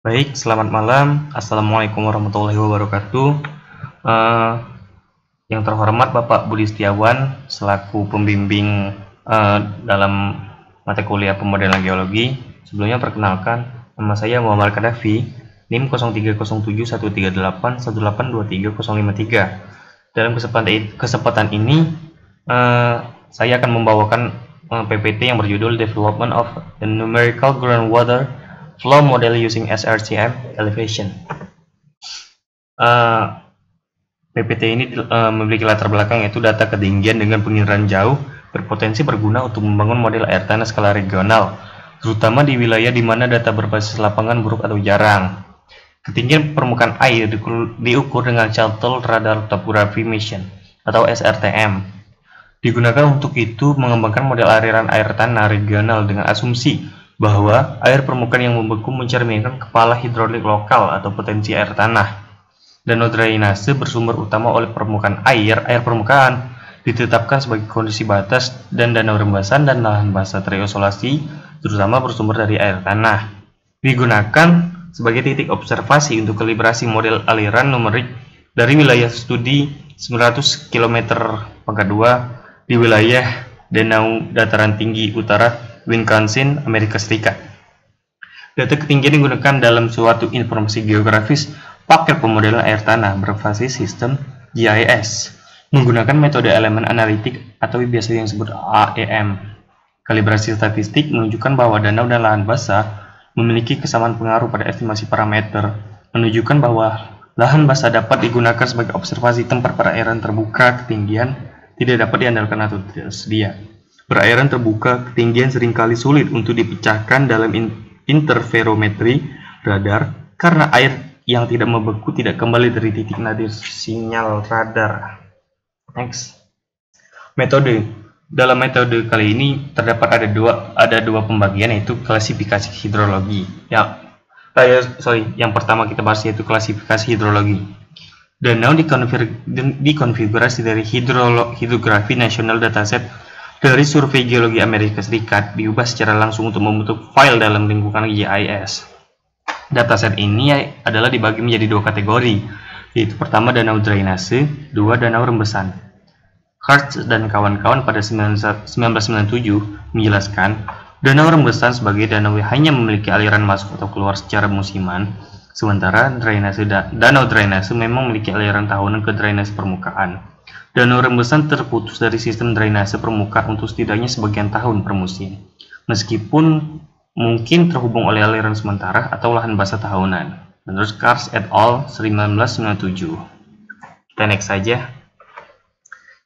Baik, selamat malam. Assalamualaikum warahmatullahi wabarakatuh. Eh, yang terhormat Bapak Budi Setiawan selaku pembimbing dalam mata kuliah pemodelan geologi. Sebelumnya perkenalkan, nama saya Muhammad Kadafi, NIM 03071381823053. Dalam kesempatan ini, saya akan membawakan PPT yang berjudul Development of the Numerical Groundwater Flow Model Using SRCM Elevation. PPT ini memiliki latar belakang yaitu data ketinggian dengan pengiraan jauh berpotensi berguna untuk membangun model air tanah skala regional, terutama di wilayah di mana data berbasis lapangan buruk atau jarang. Ketinggian permukaan air diukur dengan Shuttle Radar Topography Mission atau SRTM. Digunakan untuk itu mengembangkan model aliran air tanah regional dengan asumsi bahwa air permukaan yang membeku mencerminkan kepala hidrolik lokal atau potensi air tanah. Danau drainase bersumber utama oleh permukaan air permukaan ditetapkan sebagai kondisi batas dan danau rembesan dan lahan basah terisolasi terutama bersumber dari air tanah. Digunakan sebagai titik observasi untuk kalibrasi model aliran numerik dari wilayah studi 900 km², di wilayah danau dataran tinggi utara Wisconsin, Amerika Serikat. Data ketinggian digunakan dalam suatu informasi geografis paket pemodelan air tanah berbasis sistem GIS menggunakan metode elemen analitik atau biasa yang disebut AEM. Kalibrasi statistik menunjukkan bahwa danau dan lahan basah memiliki kesamaan pengaruh pada estimasi parameter, menunjukkan bahwa lahan basah dapat digunakan sebagai observasi tempat perairan terbuka ketinggian tidak dapat diandalkan atau tidak tersedia. Perairan terbuka ketinggian seringkali sulit untuk dipecahkan dalam interferometri radar karena air yang tidak membeku tidak kembali dari titik nadir sinyal radar. Next. Metode. Dalam metode kali ini terdapat ada dua pembagian yaitu klasifikasi hidrologi. Yang pertama kita bahas yaitu klasifikasi hidrologi. Danau dikonfigurasi dari Hydrography National Dataset dari Survei Geologi Amerika Serikat diubah secara langsung untuk membentuk file dalam lingkungan GIS. Dataset ini adalah dibagi menjadi dua kategori, yaitu pertama danau drainase, dua danau rembesan. Hertz dan kawan-kawan pada 1997 menjelaskan danau rembesan sebagai danau yang hanya memiliki aliran masuk atau keluar secara musiman, sementara danau drainase memang memiliki aliran tahunan ke drainase permukaan. Danau rembesan terputus dari sistem drainase permukaan untuk setidaknya sebagian tahun per musim, meskipun mungkin terhubung oleh aliran sementara atau lahan basah tahunan. Menurut Kars et al. 1997. Kita next saja.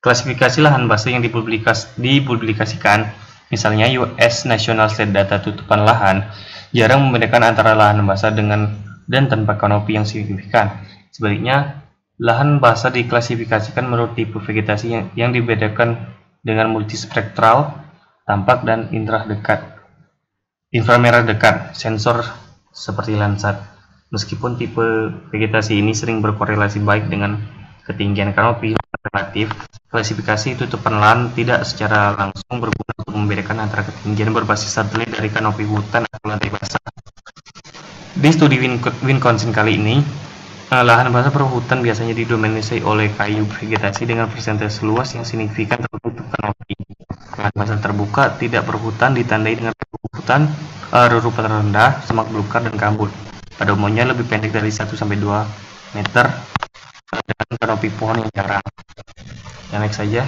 Klasifikasi lahan basah yang dipublikasikan, misalnya US National State Data tutupan lahan, jarang membedakan antara lahan basah dengan dan tanpa kanopi yang signifikan. Sebaliknya, lahan basah diklasifikasikan menurut tipe vegetasi yang dibedakan dengan multispektral, tampak dan inframerah dekat, sensor seperti Landsat. Meskipun tipe vegetasi ini sering berkorelasi baik dengan ketinggian kanopi relatif, klasifikasi tutupan lahan tidak secara langsung berguna untuk membedakan antara ketinggian berbasis satelit dari kanopi hutan atau lantai basah. Di studi Wisconsin kali ini, lahan basah perhutan biasanya didominasi oleh kayu vegetasi dengan persentase luas yang signifikan tertutup kanopi. Lahan basah terbuka tidak berhutan ditandai dengan rerumputan rendah, semak belukar dan gambut. Pada umumnya lebih pendek dari 1-2 meter dan kanopi pohon yang jarang. Yang next saja.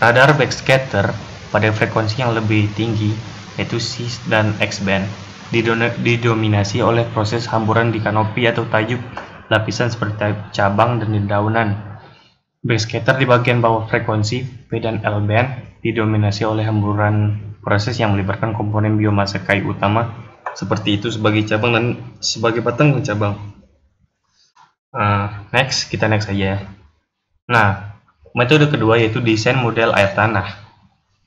Radar backscatter pada frekuensi yang lebih tinggi yaitu C dan X band didominasi oleh proses hamburan di kanopi atau tajuk lapisan seperti cabang dan dedaunan. Backscatter di bagian bawah frekuensi P dan L band didominasi oleh hamburan proses yang melibatkan komponen biomasa kayu utama seperti itu sebagai cabang dan sebagai batang dan cabang. Kita next saja. Nah, metode kedua yaitu desain model air tanah.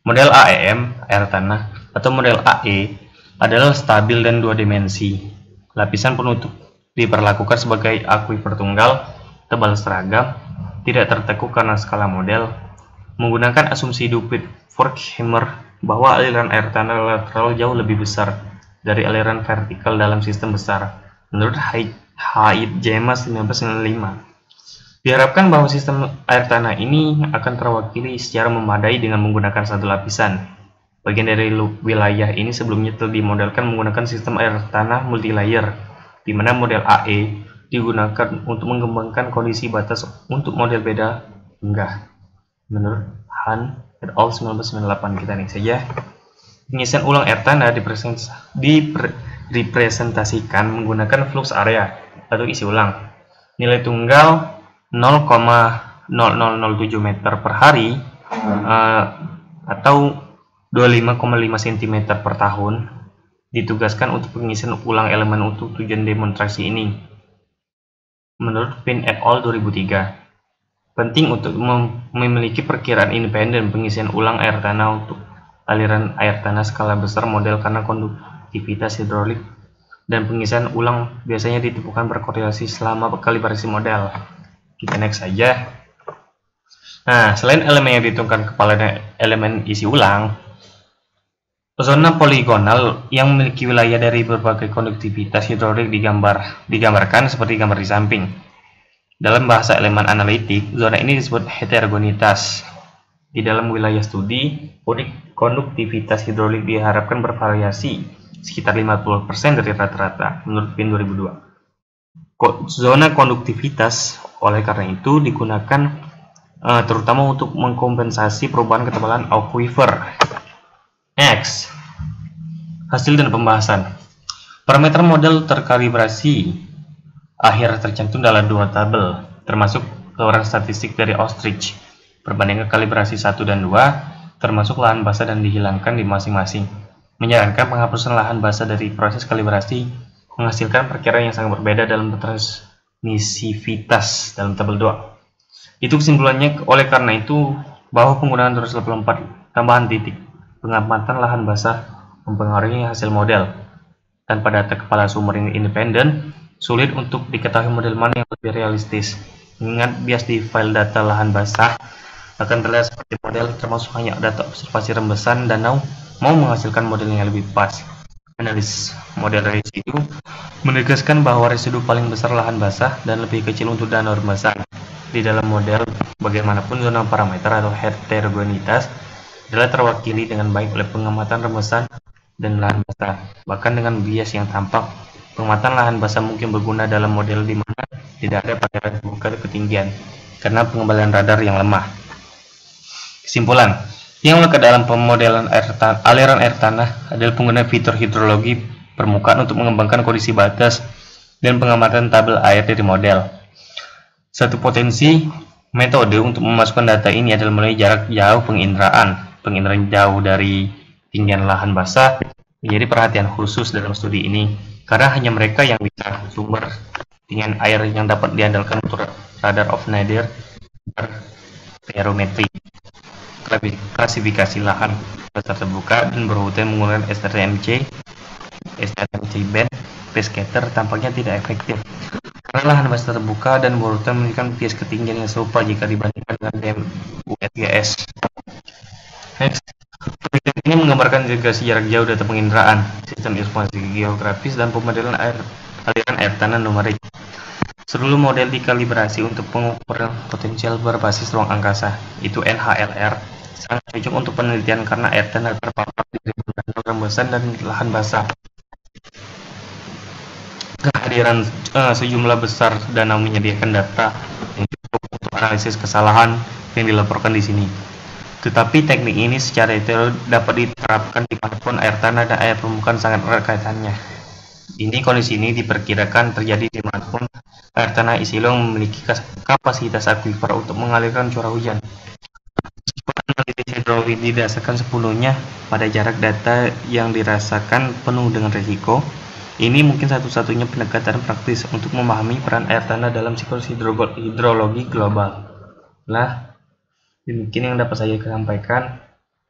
Model AEM air tanah atau model AE adalah stabil dan dua dimensi. Lapisan penutup diperlakukan sebagai akuifer tunggal, tebal seragam, tidak tertekuk karena skala model, menggunakan asumsi Dupuit-Forchheimer bahwa aliran air tanah lateral jauh lebih besar dari aliran vertikal dalam sistem besar, menurut Haid Jemas 1995. Diharapkan bahwa sistem air tanah ini akan terwakili secara memadai dengan menggunakan satu lapisan. Bagian dari wilayah ini sebelumnya telah dimodelkan menggunakan sistem air tanah multilayer, di mana model AE digunakan untuk mengembangkan kondisi batas untuk model beda enggak. Menurut Han et al. 1998, kita nih saja. Pengisian ulang air tanah direpresentasikan menggunakan flux area atau isi ulang. Nilai tunggal 0,0007 meter per hari atau 25,5 cm per tahun ditugaskan untuk pengisian ulang elemen untuk tujuan demonstrasi ini. Menurut Pin et al. 2003. Penting untuk memiliki perkiraan independen pengisian ulang air tanah untuk aliran air tanah skala besar model karena konduktivitas hidrolik dan pengisian ulang biasanya ditemukan berkorelasi selama kalibrasi model. Kita next saja. Nah, selain elemen yang ditentukan kepala dan elemen isi ulang, zona poligonal yang memiliki wilayah dari berbagai konduktivitas hidrolik digambarkan seperti gambar di samping. Dalam bahasa elemen analitik, zona ini disebut heterogenitas. Di dalam wilayah studi, konduktivitas hidrolik diharapkan bervariasi sekitar 50% dari rata-rata, menurut Pin 2002. Zona konduktivitas, oleh karena itu, digunakan terutama untuk mengkompensasi perubahan ketebalan aquifer. Next, hasil dan pembahasan. Parameter model terkalibrasi akhir tercantum dalam dua tabel, termasuk keluaran statistik dari Ostrich, perbandingan kalibrasi 1 dan 2, termasuk lahan basah dan dihilangkan di masing-masing. Menyarankan penghapusan lahan basah dari proses kalibrasi menghasilkan perkiraan yang sangat berbeda dalam transmisivitas dalam tabel 2. Itu kesimpulannya. Oleh karena itu, bahwa penggunaan 284 tambahan titik pengamatan lahan basah mempengaruhi hasil model. Tanpa data kepala sumber ini independen, sulit untuk diketahui model mana yang lebih realistis. Mengingat bias di file data lahan basah akan terlihat seperti model, termasuk hanya data observasi rembesan danau mau menghasilkan model yang lebih pas. Analis model residu menegaskan bahwa residu paling besar lahan basah dan lebih kecil untuk danau rembesan. Di dalam model, bagaimanapun zona parameter atau heterogenitas adalah terwakili dengan baik oleh pengamatan rembesan dan lahan basah. Bahkan dengan bias yang tampak, pengamatan lahan basah mungkin berguna dalam model di mana tidak ada pangeran terbuka ketinggian karena pengembalian radar yang lemah. Kesimpulan, yang melekat dalam pemodelan aliran air tanah adalah penggunaan fitur hidrologi permukaan untuk mengembangkan kondisi batas dan pengamatan tabel air dari model. Satu potensi metode untuk memasukkan data ini adalah melalui jarak jauh penginderaan jauh dari tinggian lahan basah menjadi perhatian khusus dalam studi ini, karena hanya mereka yang bisa sumber tinggian air yang dapat diandalkan untuk radar of nadir barometri, klasifikasi lahan basah terbuka dan berhutan menggunakan STMC band pescator tampaknya tidak efektif karena lahan basah terbuka dan berhutan memiliki bias ketinggian yang serupa jika dibandingkan dengan USGS. Next, penelitian ini menggambarkan integrasi jarak jauh data penginderaan, sistem informasi geografis, dan pemodelan aliran air tanah numerik. Seluruh model dikalibrasi untuk pengukuran potensial berbasis ruang angkasa, itu NHLR, sangat cocok untuk penelitian karena air tanah terpapar dari danau rembesan dan lahan basah. Kehadiran sejumlah besar danau menyediakan data yang cukup untuk analisis kesalahan yang dilaporkan di sini. Tetapi teknik ini secara detail dapat diterapkan dimanapun air tanah dan air permukaan sangat erat kaitannya. Kondisi ini diperkirakan terjadi dimanapun air tanah isi ulang memiliki kapasitas aquifer untuk mengalirkan curah hujan. Analisis hidrologi didasarkan sepenuhnya pada jarak data yang dirasakan penuh dengan risiko. Ini mungkin satu-satunya pendekatan praktis untuk memahami peran air tanah dalam siklus hidrologi global. Demikian yang dapat saya sampaikan.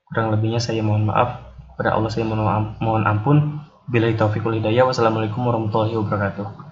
Kurang lebihnya saya mohon maaf. Kepada Allah saya mohon ampun. Billahi taufiq wal hidayah. Wassalamualaikum warahmatullahi wabarakatuh.